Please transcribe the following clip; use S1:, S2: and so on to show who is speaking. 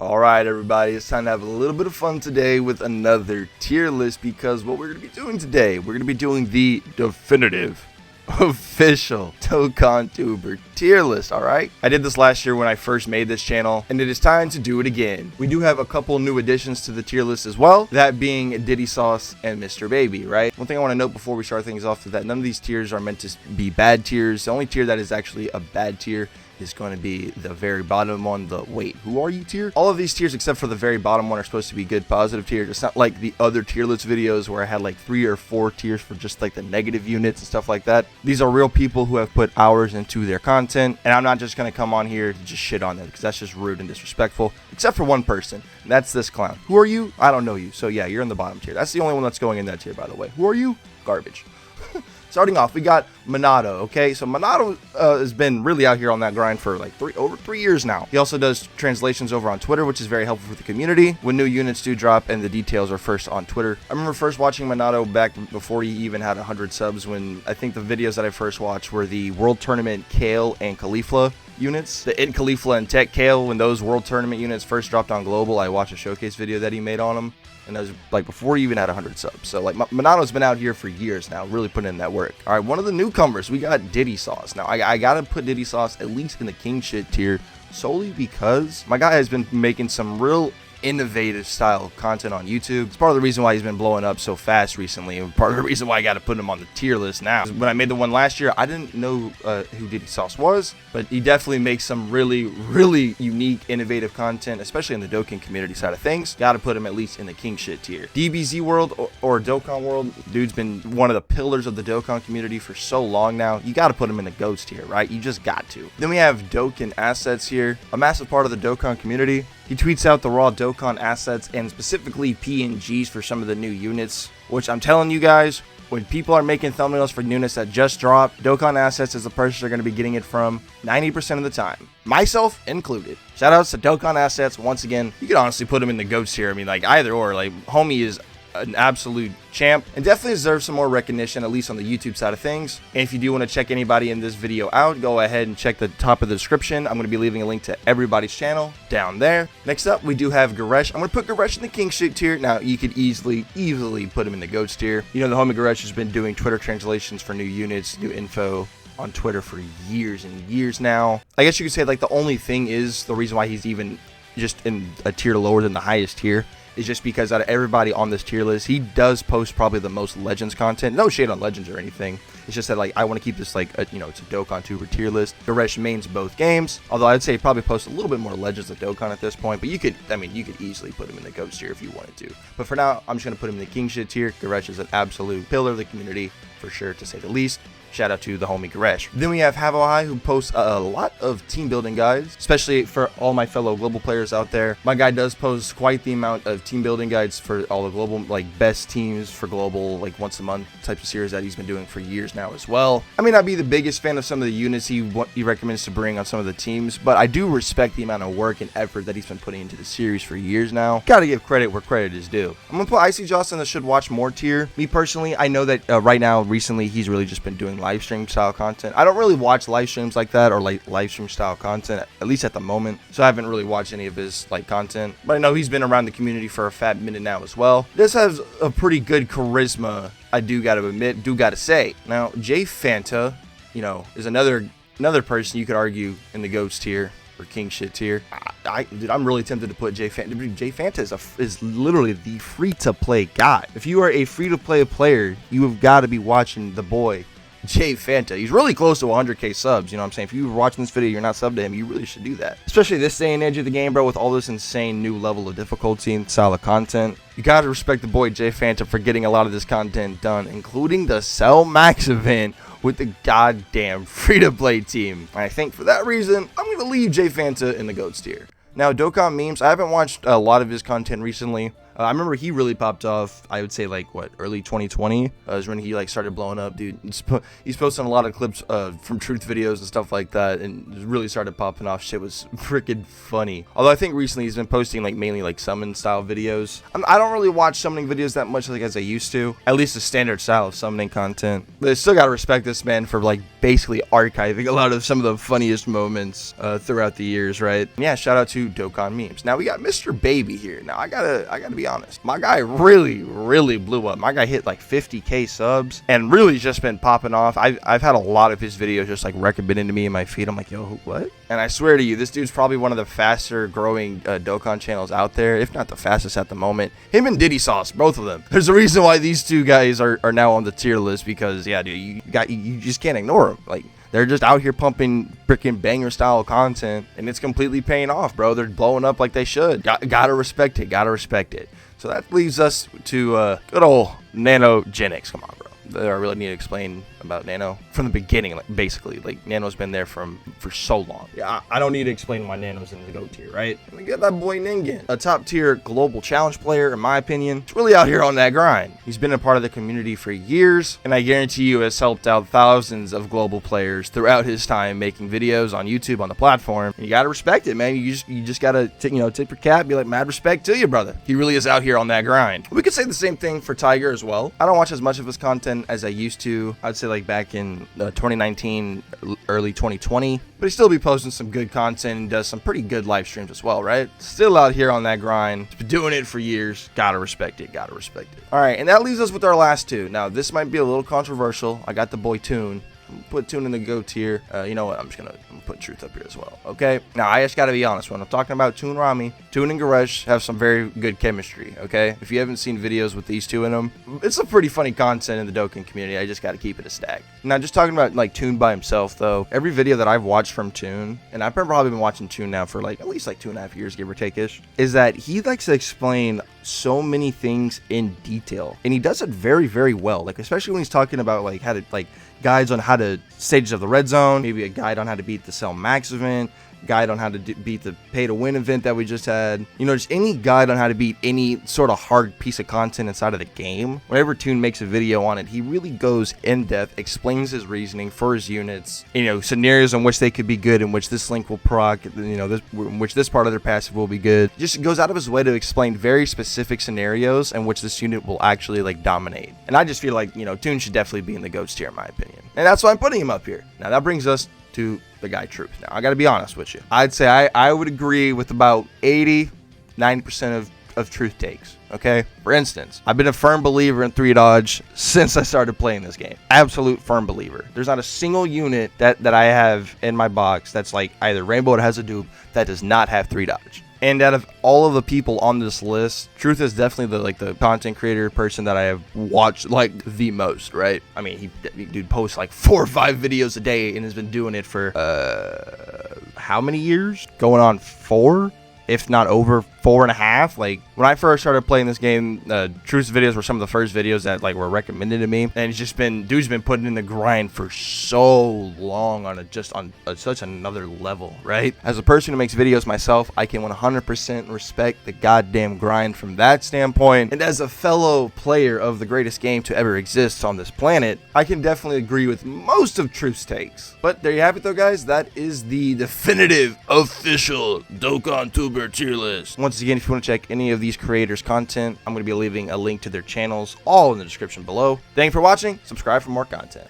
S1: Alright everybody, it's time to have a little bit of fun today with another tier list, because what we're going to be doing today, we're going to be doing the definitive, official Dokkan-Tuber tier list, alright? I did this last year when I first made this channel, and it is time to do it again. We do have a couple new additions to the tier list as well, that being Diddy Sauce and Mr. Baby, right? One thing I want to note before we start things off is that none of these tiers are meant to be bad tiers. The only tier that is actually a bad tier is going to be the very bottom one, the wait, who are you tier? All of these tiers except for the very bottom one are supposed to be good positive tiers. It's not like the other tier list videos where I had like 3 or 4 tiers for just like the negative units and stuff like that. These are real people who have put hours into their content, and I'm not just going to come on here to just shit on them, because that's just rude and disrespectful, except for one person, and that's this clown. Who are you? I don't know you, so yeah, you're in the bottom tier. That's the only one that's going in that tier, by the way. Who are you? Garbage. Starting off, we got Minato, okay? So Minato has been really out here on that grind for like over 3 years now. He also does translations over on Twitter, which is very helpful for the community when new units do drop, and the details are first on Twitter. I remember first watching Minato back before he even had 100 subs, when I think the videos that I first watched were the World Tournament Kale and Caulifla units. The In Caulifla and Tech Kale, when those World Tournament units first dropped on Global, I watched a showcase video that he made on them. And that was like before he even had 100 subs. So like Minato's been out here for years now, really putting in that work. All right, one of the newcomers, we got Diddy Sauce. Now I gotta put Diddy Sauce at least in the king shit tier, solely because my guy has been making some real innovative style of content on YouTube. It's part of the reason why he's been blowing up so fast recently, and part of the reason why I got to put him on the tier list now. When I made the one last year, I didn't know who Diddy Sauce was, but he definitely makes some really unique, innovative content, especially in the Dokkan community side of things. Got to put him at least in the king shit tier. DBZ World or Dokkan World, dude's been one of the pillars of the Dokkan community for so long now. You got to put him in the GOATs tier, right? You just got to. Then we have Dokkan Assets here, a massive part of the Dokkan community. He tweets out the raw Dokkan assets and specifically PNGs for some of the new units, which I'm telling you guys, when people are making thumbnails for units that just dropped, Dokkan assets is the person they're going to be getting it from 90% of the time, myself included. Shout outs to Dokkan assets once again. You could honestly put him in the GOATs here. I mean, like either or. Like homie is an absolute champ and definitely deserves some more recognition, at least on the YouTube side of things. And if you do want to check anybody in this video out, go ahead and check the top of the description. I'm going to be leaving a link to everybody's channel down there. Next up, we do have Goresh. I'm going to put Goresh in the king shit tier. Now you could easily put him in the GOATs tier. You know, the homie Goresh has been doing Twitter translations for new units, new info on Twitter for years and years now. I guess you could say like the only thing is the reason why he's even just in a tier lower than the highest tier is just because out of everybody on this tier list, he does post probably the most Legends content. No shade on Legends or anything. It's just that like I want to keep this like it's a Dokkan-Tuber tier list. Goresh mains both games, although I'd say probably post a little bit more Legends than Dokkan at this point. But you could easily put him in the GOATs tier if you wanted to. But for now, I'm just gonna put him in the king shit tier. Goresh is an absolute pillar of the community for sure, to say the least. Shout out to the homie Goresh. Then we have Havohai, who posts a lot of team building guides, especially for all my fellow global players out there. My guy does post quite the amount of team building guides for all the global, like best teams for global, like once a month type of series that he's been doing for years now as well. I may not be the biggest fan of some of the units he recommends to bring on some of the teams, but I do respect the amount of work and effort that he's been putting into the series for years now. Gotta give credit where credit is due. I'm gonna put Icy Joss in the should watch more tier. Me personally, I know that right now, recently, he's really just been doing live stream style content. I don't really watch live streams like that, or like live stream style content, at least at the moment, so I haven't really watched any of his like content, but I know he's been around the community for a fat minute now as well. This has a pretty good charisma, I do gotta admit, gotta say. Now Jay Fanta, is another person you could argue in the GOATs tier or king shit tier. Dude, I'm really tempted to put Jay Fanta. Jay Fanta is literally the free-to-play guy. If you are a free-to-play player, you have got to be watching the boy Jay Fanta. He's really close to 100k subs, you know what I'm saying? If you're watching this video, you're not subbed to him, you really should do that. Especially this day and age of the game, bro, with all this insane new level of difficulty and style of content. You gotta respect the boy Jay Fanta for getting a lot of this content done, including the Cell Max event with the goddamn free-to-play team. And I think for that reason, I'm gonna leave Jay Fanta in the GOATs tier. Now, Dokkan Memes, I haven't watched a lot of his content recently. I remember he really popped off, I would say like what, early 2020 is when he like started blowing up, dude. He's posting a lot of clips from truth videos and stuff like that, and really started popping off. Shit was freaking funny. Although I think recently he's been posting like mainly like summon style videos. I don't really watch summoning videos that much like as I used to, at least the standard style of summoning content. But I still gotta respect this man for like basically archiving a lot of some of the funniest moments throughout the years, right? And yeah, shout out to Dokkan Memes. Now we got Mr. Baby here. Now I gotta be honest, my guy really blew up. My guy hit like 50k subs and really just been popping off. I've had a lot of his videos just like recommended to me in my feed. I'm like, yo, what? And I swear to you, this dude's probably one of the faster growing Dokkan channels out there, if not the fastest at the moment. Him and Diddy Sauce, both of them. There's a reason why these two guys are now on the tier list, because yeah, dude, you just can't ignore them. Like, they're just out here pumping freaking banger style content, and it's completely paying off, bro. They're blowing up like they should. Gotta respect it. Gotta respect it. So that leaves us to good old Nanogenics. Come on, bro. I really need to explain about Nano from the beginning, like basically. Like, Nano's been there for so long. Yeah, I don't need to explain why Nano's in the GOAT tier, right? We got that boy Ningen, a top tier global challenge player, in my opinion. He's really out here on that grind. He's been a part of the community for years, and I guarantee you has helped out thousands of global players throughout his time making videos on YouTube, on the platform. And you gotta respect it, man. You just gotta tip your cap, be like, mad respect to you, brother. He really is out here on that grind. We could say the same thing for Tiger as well. I don't watch as much of his content as I used to. I'd say like back in 2019, early 2020, but he still be posting some good content and does some pretty good live streams as well, right? Still out here on that grind. He's been doing it for years. Gotta respect it. Gotta respect it. All right, and that leaves us with our last two. Now, this might be a little controversial. I got the boy Toon. Put Toon in the GOAT tier. You know what? I'm gonna put Truth up here as well. Okay. Now I just gotta be honest. When I'm talking about Toon Rami, Toon and Garesh have some very good chemistry. Okay. If you haven't seen videos with these two in them, it's some pretty funny content in the Dokkan community. I just gotta keep it a stack. Now, just talking about like Toon by himself though, every video that I've watched from Toon, and I've probably been watching Toon now for like at least like 2.5 years, give or take ish, is that he likes to explain so many things in detail, and he does it very well. Like, especially when he's talking about like how to like guides on how to stages of the red zone, maybe a guide on how to beat the sell max event, guide on how to beat the pay to win event that we just had, you know, just any guide on how to beat any sort of hard piece of content inside of the game. Whenever Toon makes a video on it, he really goes in depth, explains his reasoning for his units, you know, scenarios in which they could be good, in which this link will proc, you know, in which this part of their passive will be good. Just goes out of his way to explain very specific scenarios in which this unit will actually like dominate. And I just feel like, you know, Toon should definitely be in the GOATs tier in my opinion, and that's why I'm putting him up here. Now that brings us to the guy Truth. Now I gotta be honest with you, I'd say I would agree with about 80-90% of Truth takes. Okay, for instance, I've been a firm believer in 3 dodge since I started playing this game. Absolute firm believer. There's not a single unit that I have in my box that's like either Rainbow or has a dupe that does not have 3 dodge. And out of all of the people on this list, Truth is definitely the content creator person that I have watched like the most, right? I mean, he dude posts like 4 or 5 videos a day and has been doing it for how many years? Going on 4, if not over 4.5. Like, when I first started playing this game, Truth's videos were some of the first videos that like were recommended to me, and it's just been, dude's been putting in the grind for so long on such another level, right? As a person who makes videos myself, I can 100% respect the goddamn grind from that standpoint, and as a fellow player of the greatest game to ever exist on this planet, I can definitely agree with most of Truth's takes. But there you have it though, guys. That is the definitive official Dokkan-Tuber tier list. Once again, if you want to check any of these creators' content, I'm going to be leaving a link to their channels all in the description below. Thank you for watching. Subscribe for more content.